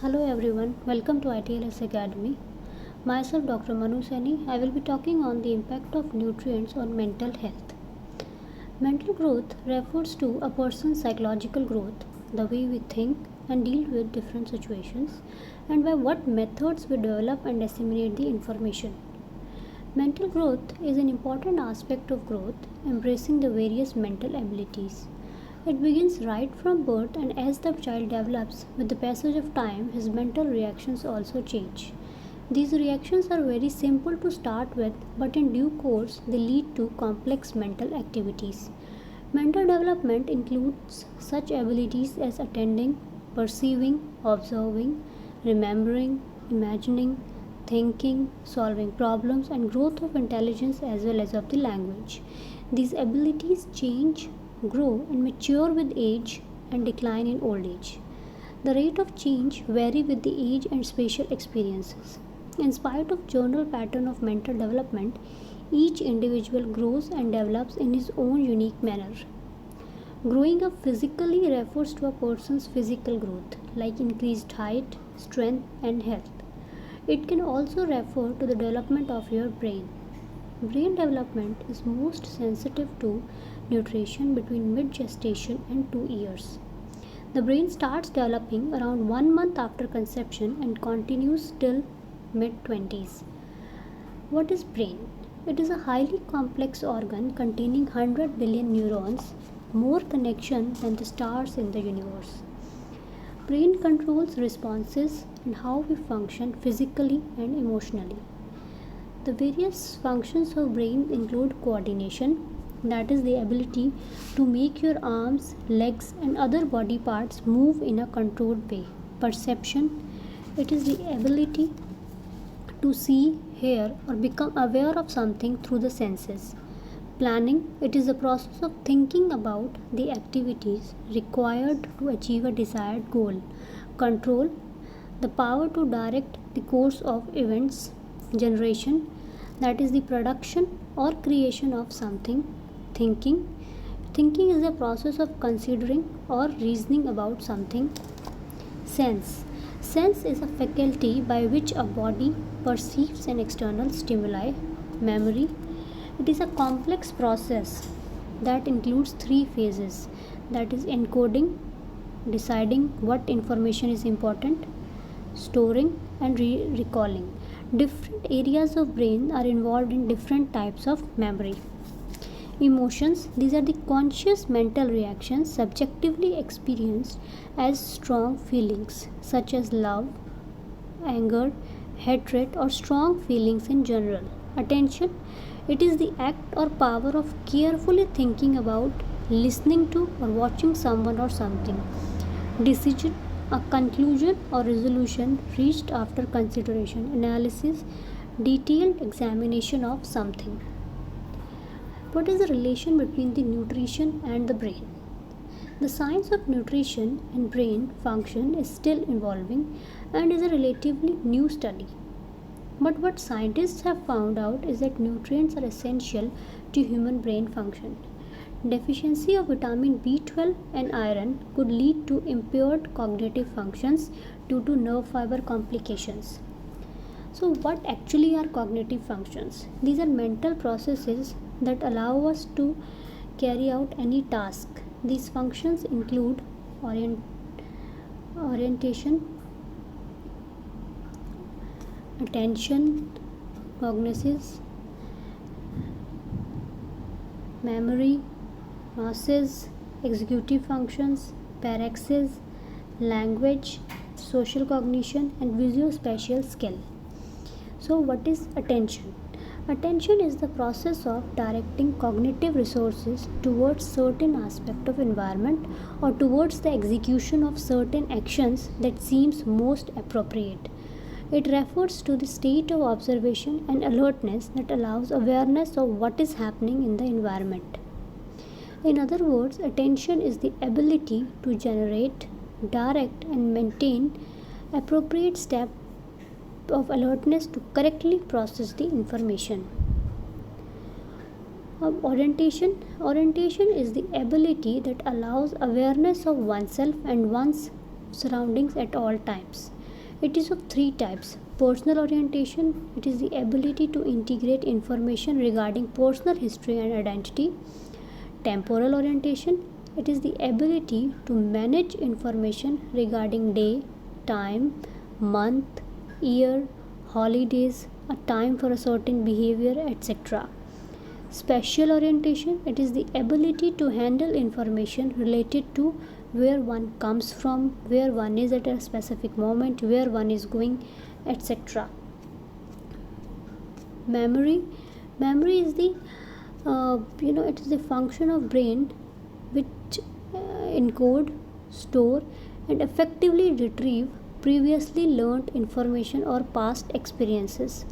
Hello everyone, welcome to ITLS Academy. Myself Dr. Manu Saini. I will be talking on the impact of nutrients on mental health. Mental growth refers to a person's psychological growth, the way we think and deal with different situations, and by what methods we develop and disseminate the information. Mental growth is an important aspect of growth, embracing the various mental abilities. It begins right from birth, and as the child develops, with the passage of time, his mental reactions also change. These reactions are very simple to start with, but in due course, they lead to complex mental activities. Mental development includes such abilities as attending, perceiving, observing, remembering, imagining, thinking, solving problems, and growth of intelligence as well as of the language. These abilities change, grow, and mature with age and decline in old age. The rate of change vary with the age and spatial experiences. In spite of general pattern of mental development, each individual grows and develops in his own unique manner. Growing up physically refers to a person's physical growth, like increased height, strength, and health. It can also refer to the development of your brain. Brain development is most sensitive to nutrition between mid gestation and 2 years. The brain starts developing around 1 month after conception and continues till mid 20s. What is brain? It is a highly complex organ containing 100 billion neurons, more connection than the stars in the universe. Brain controls responses and how we function physically and emotionally. The various functions of brain include coordination, that is the ability to make your arms, legs and other body parts move in a controlled way. Perception, it is the ability to see, hear or become aware of something through the senses. Planning, it is the process of thinking about the activities required to achieve a desired goal. Control, the power to direct the course of events. Generation, that is the production or creation of something. Thinking, thinking is the process of considering or reasoning about something. Sense, sense is a faculty by which a body perceives an external stimuli. Memory, it is a complex process that includes three phases, that is encoding, deciding what information is important, storing and recalling. Different areas of brain are involved in different types of memory. Emotions, these are the conscious mental reactions subjectively experienced as strong feelings such as love, anger, hatred or strong feelings in general. Attention, it is the act or power of carefully thinking about, listening to or watching someone or something. Decision, a conclusion or resolution reached after consideration, analysis, detailed examination of something. What is the relation between the nutrition and the brain? The science of nutrition and brain function is still evolving and is a relatively new study. But what scientists have found out is that nutrients are essential to human brain function. Deficiency of vitamin B12 and iron could lead to impaired cognitive functions due to nerve fiber complications. So, what actually are cognitive functions? These are mental processes that allow us to carry out any task. These functions include orientation, attention, cognitions, memory, gnosis, executive functions, paraxis, language, social cognition, and visuospatial skill. So, what is attention? Attention is the process of directing cognitive resources towards certain aspect of environment or towards the execution of certain actions that seems most appropriate. It refers to the state of observation and alertness that allows awareness of what is happening in the environment. In other words, attention is the ability to generate, direct, and maintain appropriate step of alertness to correctly process the information. Orientation is the ability that allows awareness of oneself and one's surroundings at all times. It is of three types. Personal orientation, it is the ability to integrate information regarding personal history and identity. Temporal orientation, it is the ability to manage information regarding day, time, month, year, holidays, a time for a certain behavior, etc. Spatial orientation, it is the ability to handle information related to where one comes from, where one is at a specific moment, where one is going, etc. Memory is the it is the function of brain which encode, store, and effectively retrieve previously learned information or past experiences.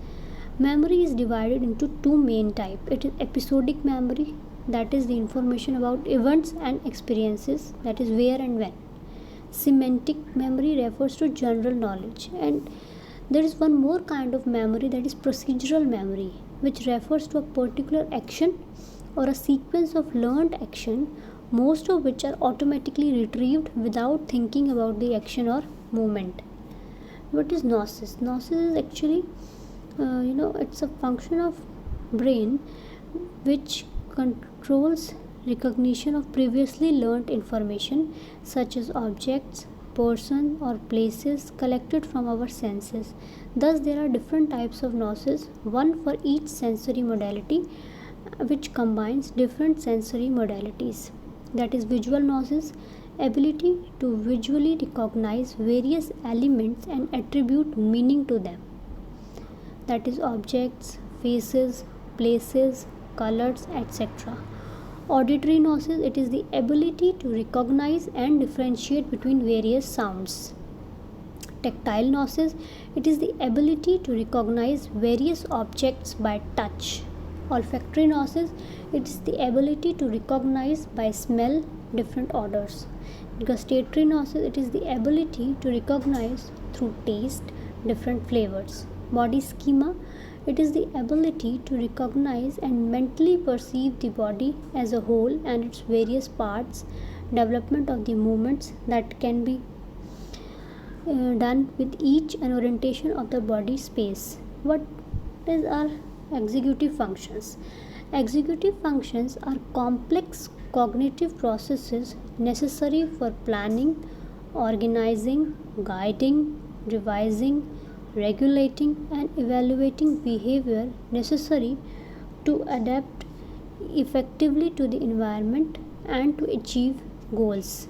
Memory is divided into two main types. It is episodic memory, that is the information about events and experiences, that is where and when. Semantic memory refers to general knowledge, and there is one more kind of memory, that is procedural memory, which refers to a particular action or a sequence of learned action, most of which are automatically retrieved without thinking about the action or movement. What is gnosis? Gnosis is actually it's a function of brain which controls recognition of previously learned information such as objects, person, or places collected from our senses. Thus there are different types of gnosis, one for each sensory modality, which combines different sensory modalities. That is visual gnosis, ability to visually recognize various elements and attribute meaning to them, that is objects, faces, places, colors, etc. Auditory gnosis, it is the ability to recognize and differentiate between various sounds. Tactile gnosis, it is the ability to recognize various objects by touch. Olfactory gnosis, it is the ability to recognize by smell different odors. Gustatory gnosis, it is the ability to recognize through taste different flavors. Body schema, it is the ability to recognize and mentally perceive the body as a whole and its various parts. Development of the movements that can be done with each and orientation of the body space. What is our executive functions? Executive functions are complex cognitive processes necessary for planning, organizing, guiding, revising, regulating, and evaluating behavior necessary to adapt effectively to the environment and to achieve goals.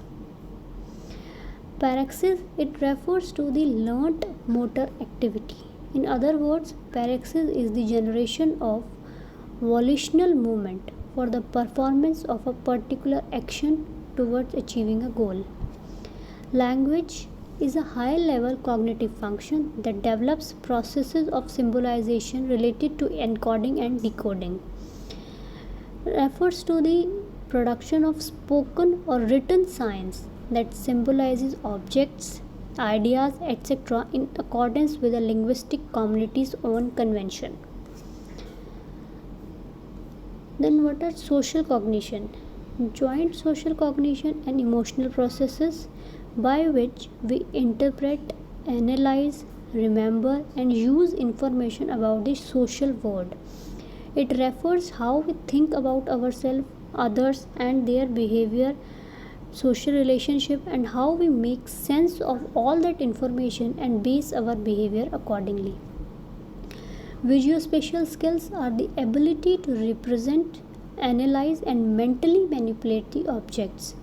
Praxis, it refers to the learnt motor activity. In other words, praxis is the generation of volitional movement for the performance of a particular action towards achieving a goal. Language is a high level cognitive function that develops processes of symbolization related to encoding and decoding. Refers to the production of spoken or written signs that symbolizes objects, ideas, etc. in accordance with the linguistic community's own convention. Then what are social cognition? Joint social cognition and emotional processes by which we interpret, analyze, remember, and use information about the social world. It refers how we think about ourselves, others, and their behavior, social relationship, and how we make sense of all that information and base our behavior accordingly. Visuospatial skills are the ability to represent, analyze, and mentally manipulate the objects.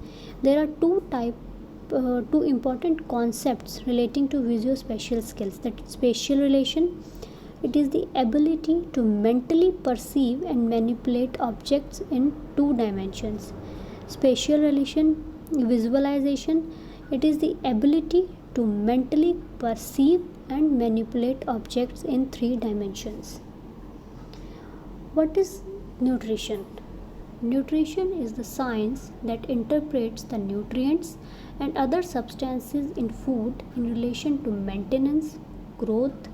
There are two important concepts relating to visuospatial skills, that is spatial relation. It is the ability to mentally perceive and manipulate objects in two dimensions. Spatial relation, visualization, it is the ability to mentally perceive and manipulate objects in three dimensions. What is nutrition? Nutrition is the science that interprets the nutrients and other substances in food in relation to maintenance, growth,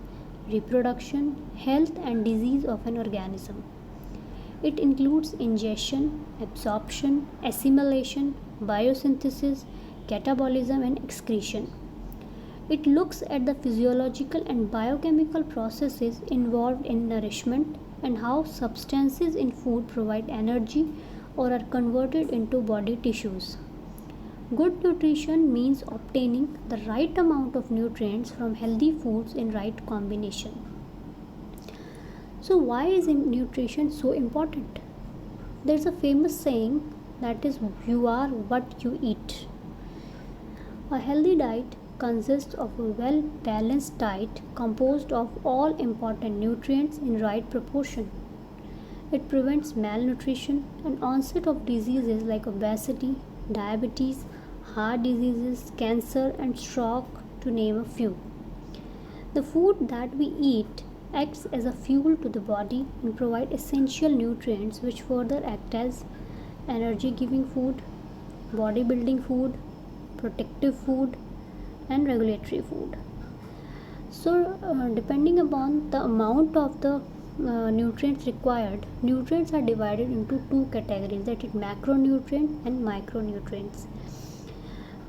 reproduction, health, and disease of an organism. It includes ingestion, absorption, assimilation, biosynthesis, catabolism, and excretion. It looks at the physiological and biochemical processes involved in nourishment and how substances in food provide energy or are converted into body tissues. Good nutrition means obtaining the right amount of nutrients from healthy foods in right combination. So, why is nutrition so important? There's a famous saying that is, you are what you eat. A healthy diet consists of a well balanced diet composed of all important nutrients in right proportion. It prevents malnutrition and onset of diseases like obesity, diabetes, heart diseases, cancer, and stroke, to name a few. The food that we eat acts as a fuel to the body and provide essential nutrients which further act as energy giving food, body building food, protective food, and regulatory food. So, depending upon the amount of the nutrients required, nutrients are divided into two categories, that is macronutrient and micronutrients.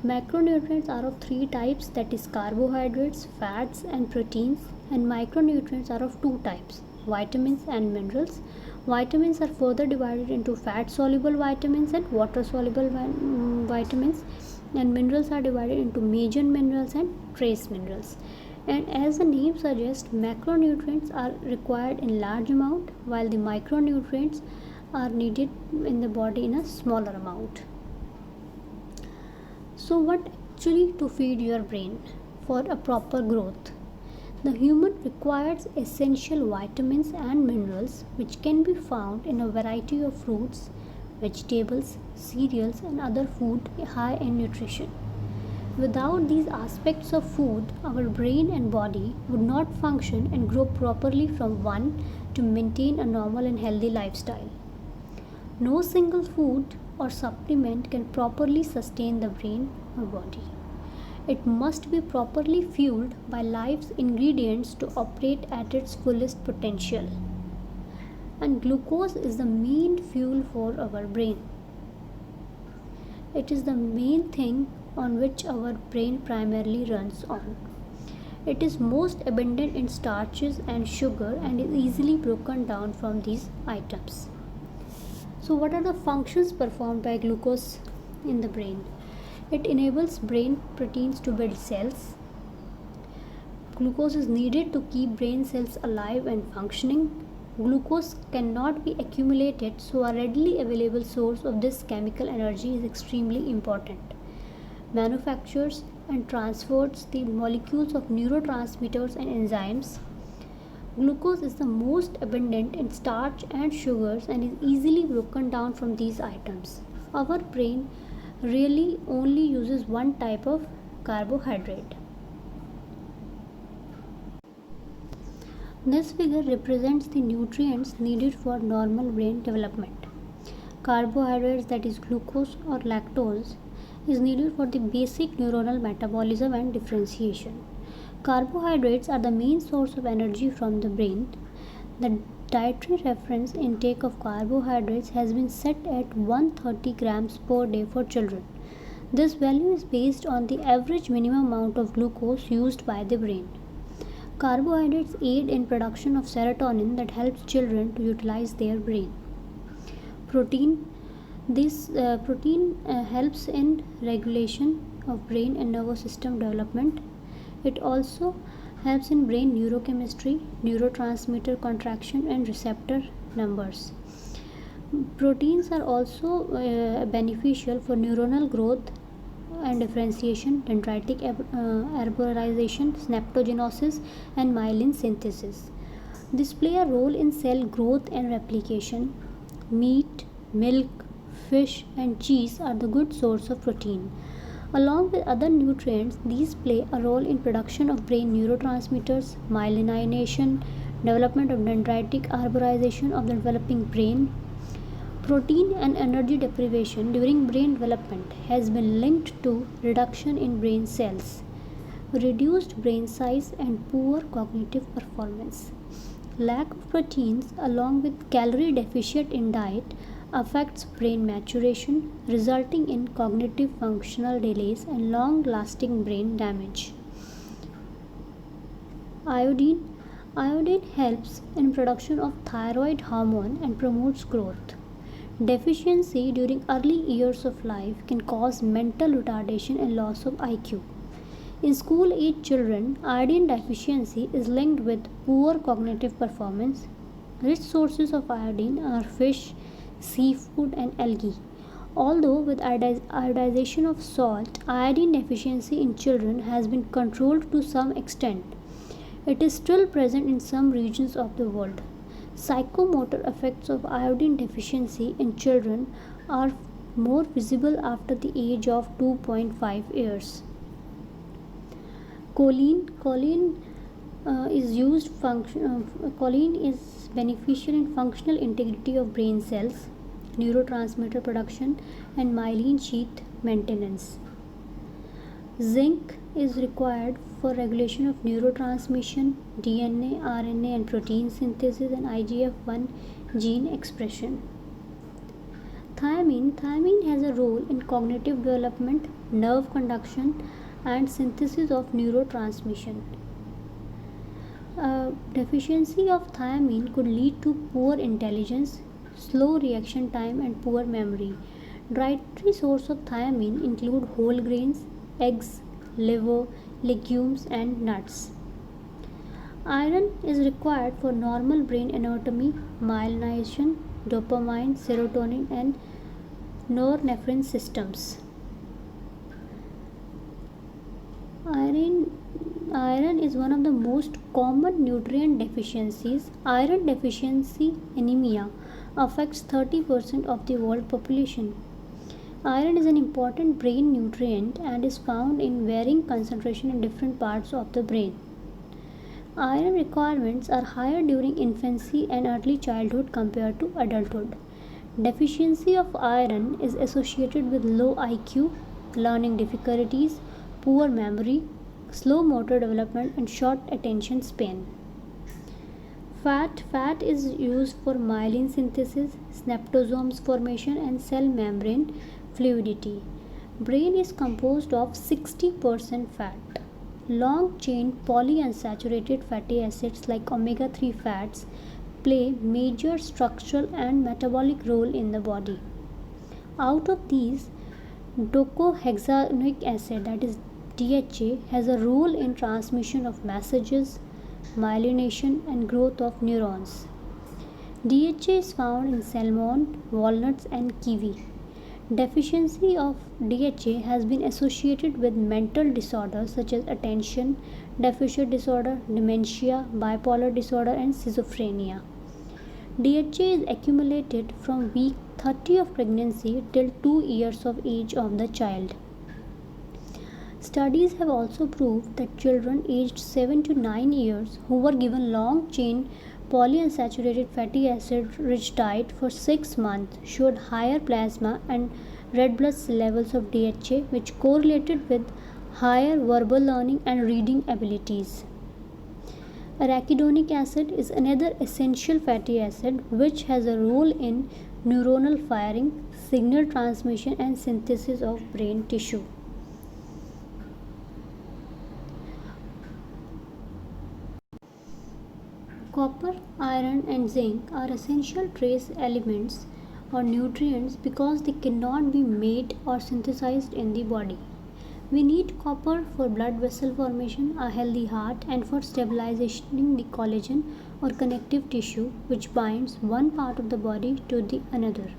Macronutrients are of three types, that is carbohydrates, fats, and proteins, and micronutrients are of two types, vitamins and minerals. Vitamins are further divided into fat soluble vitamins and water soluble vitamins, and minerals are divided into major minerals and trace minerals. And as the name suggests, macronutrients are required in large amount while the micronutrients are needed in the body in a smaller amount. So, what actually to feed your brain for a proper growth? The human requires essential vitamins and minerals which can be found in a variety of fruits, vegetables, cereals, and other food high in nutrition. Without these aspects of food, our brain and body would not function and grow properly from one to maintain a normal and healthy lifestyle. No single food or supplement can properly sustain the brain or body. It must be properly fueled by life's ingredients to operate at its fullest potential. And glucose is the main fuel for our brain. It is the main thing on which our brain primarily runs on. It is most abundant in starches and sugar and is easily broken down from these items. So, what are the functions performed by glucose in the brain? It enables brain proteins to build cells. Glucose is needed to keep brain cells alive and functioning. Glucose cannot be accumulated, so a readily available source of this chemical energy is extremely important. Manufactures and transports the molecules of neurotransmitters and enzymes. Glucose is the most abundant in starch and sugars and is easily broken down from these items. Our brain really only uses one type of carbohydrate. This figure represents the nutrients needed for normal brain development. Carbohydrates, that is glucose or lactose, is needed for the basic neuronal metabolism and differentiation. Carbohydrates are the main source of energy from the brain. The dietary reference intake of carbohydrates has been set at 130 grams per day for children. This value is based on the average minimum amount of glucose used by the brain. Carbohydrates aid in production of serotonin that helps children to utilize their brain. Protein. This protein helps in regulation of brain and nervous system development. It also helps in brain neurochemistry, neurotransmitter contraction, and receptor numbers. Proteins are also beneficial for neuronal growth and differentiation, dendritic arborization, synaptogenesis, and myelin synthesis. These play a role in cell growth and replication. Meat, milk, fish, and cheese are the good source of protein. Along with other nutrients, these play a role in production of brain neurotransmitters, myelination, development of dendritic arborization of the developing brain. Protein and energy deprivation during brain development has been linked to reduction in brain cells, reduced brain size, and poor cognitive performance. Lack of proteins along with calorie deficit in diet affects brain maturation, resulting in cognitive functional delays and long lasting brain damage. Iodine. Iodine helps in production of thyroid hormone and promotes growth. Deficiency during early years of life can cause mental retardation and loss of IQ. In school age children, iodine deficiency is linked with poor cognitive performance. Rich sources of iodine are fish, seafood, and algae. Although with iodization of salt, iodine deficiency in children has been controlled to some extent, it is still present in some regions of the world. Psychomotor effects of iodine deficiency in children are more visible after the age of 2.5 years. Choline is beneficial in functional integrity of brain cells, neurotransmitter production, and myelin sheath maintenance. Zinc is required for regulation of neurotransmission, DNA, RNA, and protein synthesis, and IGF-1 gene expression. Thiamine has a role in cognitive development, nerve conduction, and synthesis of neurotransmission. Deficiency of thiamine could lead to poor intelligence, slow reaction time, and poor memory. Dietary sources of thiamine include whole grains, eggs, liver, legumes, and nuts. Iron is required for normal brain anatomy, myelination, dopamine, serotonin, and norepinephrine systems. Iron is one of the most common nutrient deficiencies. Iron deficiency anemia affects 30% of the world population. Iron is an important brain nutrient and is found in varying concentration in different parts of the brain. Iron requirements are higher during infancy and early childhood compared to adulthood. Deficiency of iron is associated with low IQ, learning difficulties, poor memory, slow motor development, and short attention span. Fat is used for myelin synthesis, synaptosomes formation, and cell membrane fluidity. Brain is composed of 60% fat. Long chain polyunsaturated fatty acids like omega 3 fats play major structural and metabolic role in the body. Out of these, docosahexaenoic acid, that is DHA, has a role in transmission of messages, myelination, and growth of neurons. DHA is found in salmon, walnuts, and kiwi. Deficiency of DHA has been associated with mental disorders such as attention deficit disorder, dementia, bipolar disorder, and schizophrenia. DHA is accumulated from week 30 of pregnancy till 2 years of age of the child. Studies have also proved that children aged 7 to 9 years who were given long chain polyunsaturated fatty acid rich diet for 6 months showed higher plasma and red blood cell levels of DHA, which correlated with higher verbal learning and reading abilities. Arachidonic acid is another essential fatty acid which has a role in neuronal firing, signal transmission, and synthesis of brain tissue. Copper, iron, and zinc are essential trace elements or nutrients because they cannot be made or synthesized in the body. We need copper for blood vessel formation, a healthy heart, and for stabilizing the collagen or connective tissue which binds one part of the body to the another.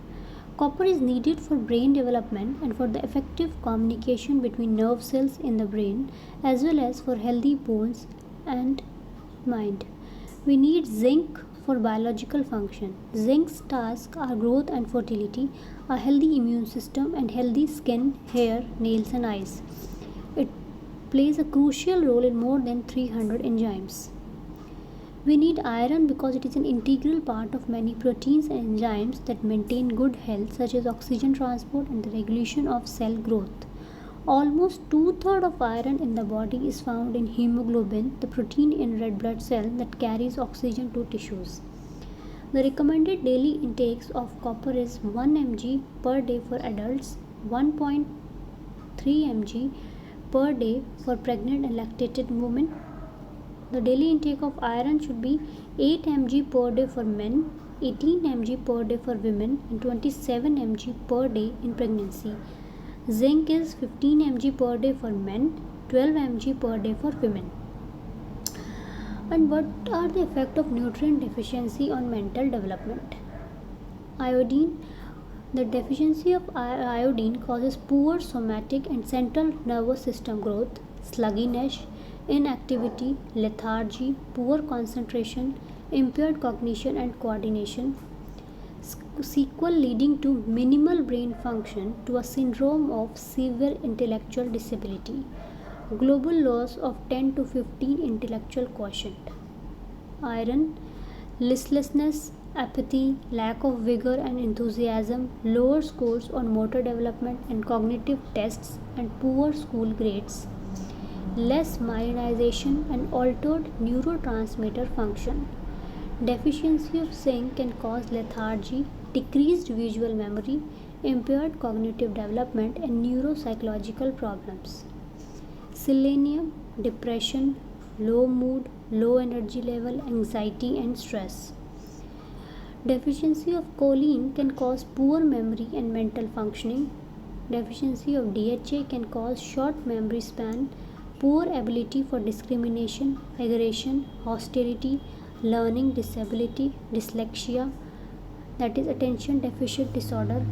Copper is needed for brain development and for the effective communication between nerve cells in the brain, as well as for healthy bones and mind. We need zinc for biological function. Zinc's tasks are growth and fertility, a healthy immune system, and healthy skin, hair, nails, and eyes. It plays a crucial role in more than 300 enzymes. We need iron because it is an integral part of many proteins and enzymes that maintain good health, such as oxygen transport and the regulation of cell growth. Almost two-thirds of iron in the body is found in hemoglobin, the protein in red blood cell that carries oxygen to tissues. The recommended daily intakes of copper is 1 mg per day for adults, 1.3 mg per day for pregnant and lactated women, The daily intake of iron should be 8 mg per day for men, 18 mg per day for women, and 27 mg per day in pregnancy. Zinc is 15 mg per day for men, 12 mg per day for women. And what are the effects of nutrient deficiency on mental development? Iodine. The deficiency of iodine causes poor somatic and central nervous system growth, sluggishness, inactivity, lethargy, poor concentration, impaired cognition and coordination, sequel leading to minimal brain function to a syndrome of severe intellectual disability, global loss of 10 to 15 intellectual quotient. Iron, listlessness, apathy, lack of vigor and enthusiasm, lower scores on motor development and cognitive tests, and poor school grades, less myelinization and altered neurotransmitter function. Deficiency of zinc can cause lethargy, decreased visual memory, impaired cognitive development, and neuropsychological problems. Selenium, depression, low mood, low energy level, anxiety, and stress. Deficiency of choline can cause poor memory and mental functioning. Deficiency of DHA can cause short memory span, poor ability for discrimination, aggression, hostility, learning disability, dyslexia, that is attention deficit disorder.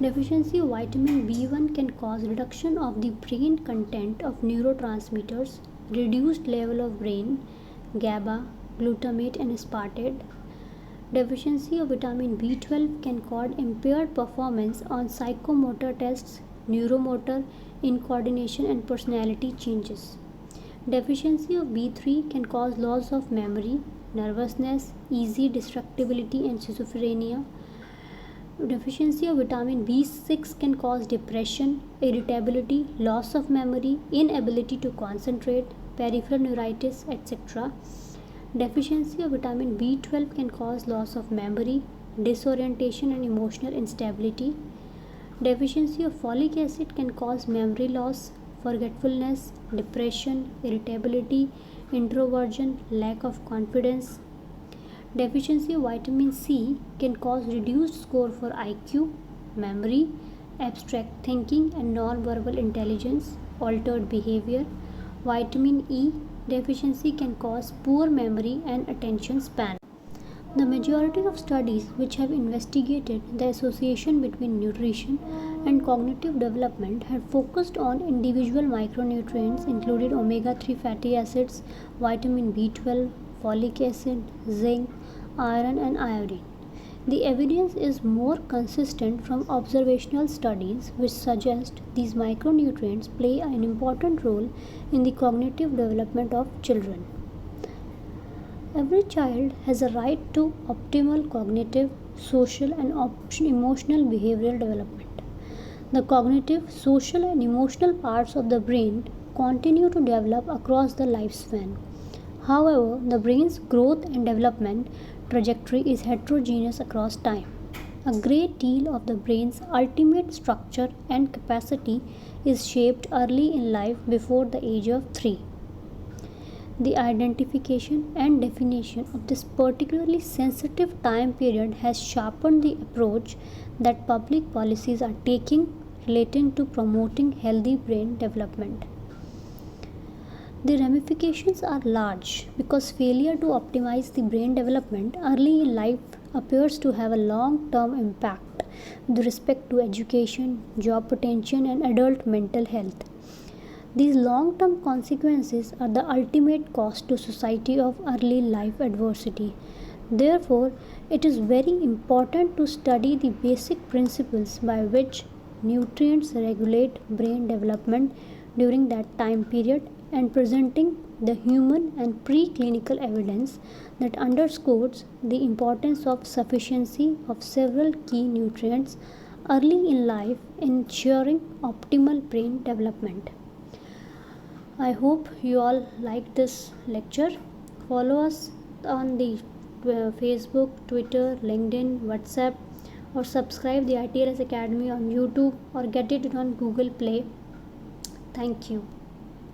Deficiency of vitamin B1 can cause reduction of the brain content of neurotransmitters, reduced level of brain GABA, glutamate and aspartate. Deficiency of vitamin B12 can cause impaired performance on psychomotor tests, neuromotor, incoordination and personality changes. Deficiency of B3 can cause loss of memory, nervousness, easy distractibility and schizophrenia. Deficiency of vitamin B6 can cause depression, irritability, loss of memory, inability to concentrate, peripheral neuritis, etc. Deficiency of vitamin B12 can cause loss of memory, disorientation and emotional instability. Deficiency of folic acid can cause memory loss, forgetfulness, depression, irritability, introversion, lack of confidence. Deficiency of vitamin C can cause reduced score for IQ, memory, abstract thinking and non-verbal intelligence, altered behavior. Vitamin E deficiency can cause poor memory and attention span. The majority of studies which have investigated the association between nutrition and cognitive development have focused on individual micronutrients including omega-3 fatty acids, vitamin B12, folic acid, zinc, iron and iodine. The evidence is more consistent from observational studies which suggest these micronutrients play an important role in the cognitive development of children. Every child has a right to optimal cognitive, social and emotional behavioral development. The cognitive, social and emotional parts of the brain continue to develop across the lifespan. However, the brain's growth and development trajectory is heterogeneous across time. A great deal of the brain's ultimate structure and capacity is shaped early in life before the age of 3. The identification and definition of this particularly sensitive time period has sharpened the approach that public policies are taking relating to promoting healthy brain development. The ramifications are large because failure to optimize the brain development early in life appears to have a long-term impact with respect to education, job potential, and adult mental health. These long-term consequences are the ultimate cost to society of early life adversity. Therefore, it is very important to study the basic principles by which nutrients regulate brain development during that time period and presenting the human and preclinical evidence that underscores the importance of sufficiency of several key nutrients early in life in ensuring optimal brain development. I hope you all like this lecture. Follow us on the Facebook, Twitter, LinkedIn, WhatsApp, or subscribe the ITLS Academy on YouTube or get it on Google Play. Thank you.